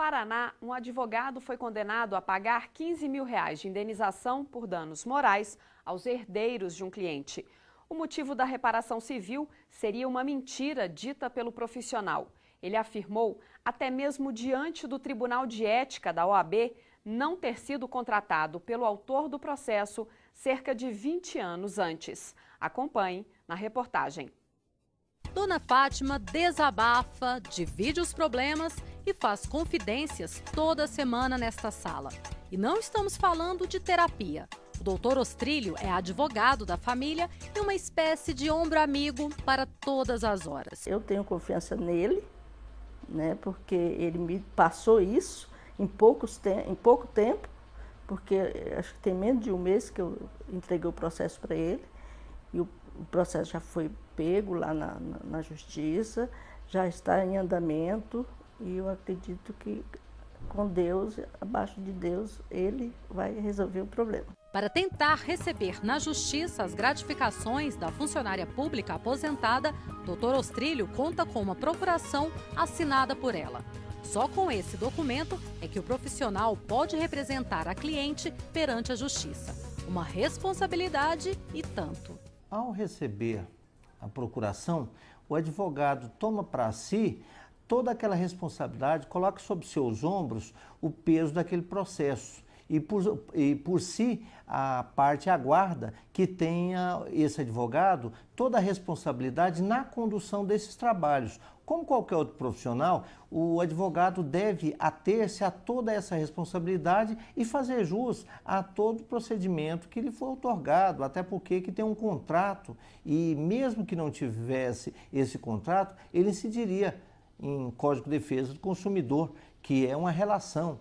Paraná, um advogado foi condenado a pagar R$15 mil de indenização por danos morais aos herdeiros de um cliente. O motivo da reparação civil seria uma mentira dita pelo profissional. Ele afirmou, até mesmo diante do Tribunal de Ética da OAB, não ter sido contratado pelo autor do processo cerca de 20 anos antes. Acompanhe na reportagem. Dona Fátima desabafa, divide os problemas e faz confidências toda semana nesta sala. E não estamos falando de terapia. O doutor Ostrílio é advogado da família e uma espécie de ombro amigo para todas as horas. Eu tenho confiança nele, né, porque ele me passou isso em pouco tempo, porque acho que tem menos de um mês que eu entreguei o processo para ele. E o processo já foi pego lá na justiça, já está em andamento e eu acredito que com Deus, abaixo de Deus, ele vai resolver o problema. Para tentar receber na justiça as gratificações da funcionária pública aposentada, Dr. Ostrílio conta com uma procuração assinada por ela. Só com esse documento é que o profissional pode representar a cliente perante a justiça. Uma responsabilidade e tanto. Ao receber a procuração, o advogado toma para si toda aquela responsabilidade, coloca sobre seus ombros o peso daquele processo. E por si, a parte aguarda que tenha esse advogado toda a responsabilidade na condução desses trabalhos. Como qualquer outro profissional, o advogado deve ater-se a toda essa responsabilidade e fazer jus a todo o procedimento que lhe for otorgado, até porque que tem um contrato e mesmo que não tivesse esse contrato, ele incidiria em Código de Defesa do Consumidor, que é uma relação,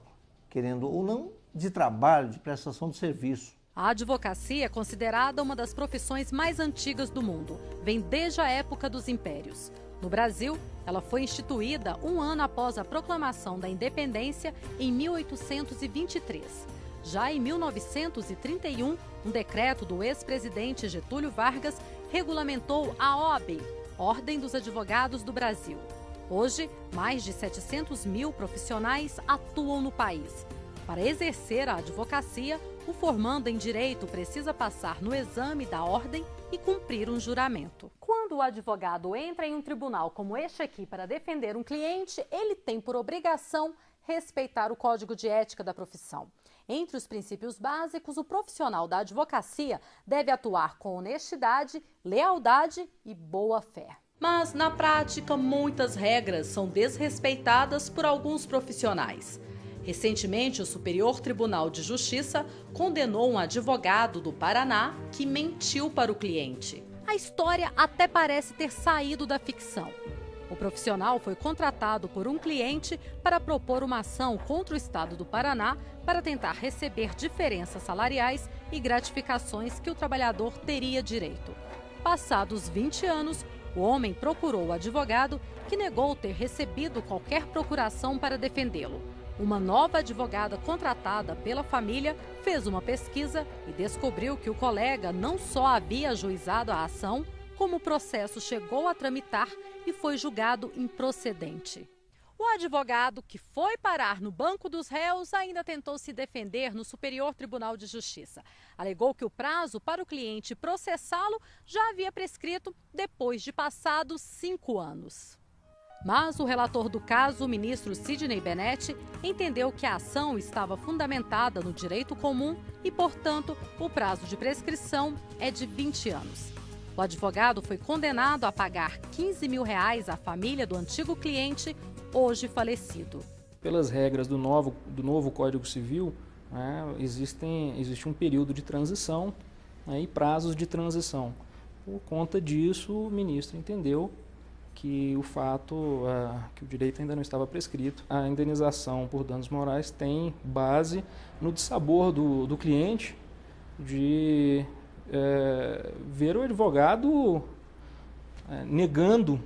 querendo ou não, de trabalho, de prestação de serviço. A advocacia é considerada uma das profissões mais antigas do mundo. Vem desde a época dos impérios. No Brasil, ela foi instituída um ano após a proclamação da independência, em 1823. Já em 1931, um decreto do ex-presidente Getúlio Vargas regulamentou a OAB, Ordem dos Advogados do Brasil. Hoje, mais de 700 mil profissionais atuam no país. Para exercer a advocacia, o formando em Direito precisa passar no exame da ordem e cumprir um juramento. Quando o advogado entra em um tribunal como este aqui para defender um cliente, ele tem por obrigação respeitar o Código de Ética da profissão. Entre os princípios básicos, o profissional da advocacia deve atuar com honestidade, lealdade e boa-fé. Mas, na prática, muitas regras são desrespeitadas por alguns profissionais. Recentemente, o Superior Tribunal de Justiça condenou um advogado do Paraná que mentiu para o cliente. A história até parece ter saído da ficção. O profissional foi contratado por um cliente para propor uma ação contra o Estado do Paraná para tentar receber diferenças salariais e gratificações que o trabalhador teria direito. Passados 20 anos, o homem procurou o advogado, que negou ter recebido qualquer procuração para defendê-lo. Uma nova advogada contratada pela família fez uma pesquisa e descobriu que o colega não só havia ajuizado a ação, como o processo chegou a tramitar e foi julgado improcedente. O advogado, que foi parar no banco dos réus, ainda tentou se defender no Superior Tribunal de Justiça. Alegou que o prazo para o cliente processá-lo já havia prescrito depois de passados 5 anos. Mas o relator do caso, o ministro Sidney Benetti, entendeu que a ação estava fundamentada no direito comum e, portanto, o prazo de prescrição é de 20 anos. O advogado foi condenado a pagar R$15 mil à família do antigo cliente, hoje falecido. Pelas regras do novo Código Civil, existe um período de transição, e prazos de transição. Por conta disso, o ministro entendeu que o fato, que o direito ainda não estava prescrito. A indenização por danos morais tem base no dissabor do cliente de ver o advogado negando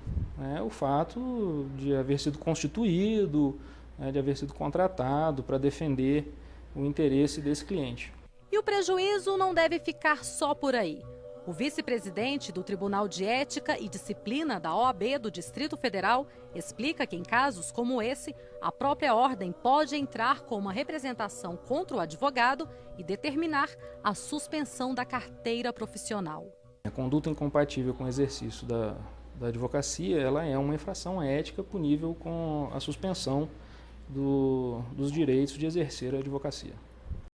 o fato de haver sido constituído, de haver sido contratado para defender o interesse desse cliente. E o prejuízo não deve ficar só por aí. O vice-presidente do Tribunal de Ética e Disciplina da OAB do Distrito Federal explica que, em casos como esse, a própria ordem pode entrar com uma representação contra o advogado e determinar a suspensão da carteira profissional. A conduta incompatível com o exercício da advocacia, ela é uma infração ética punível com a suspensão dos direitos de exercer a advocacia.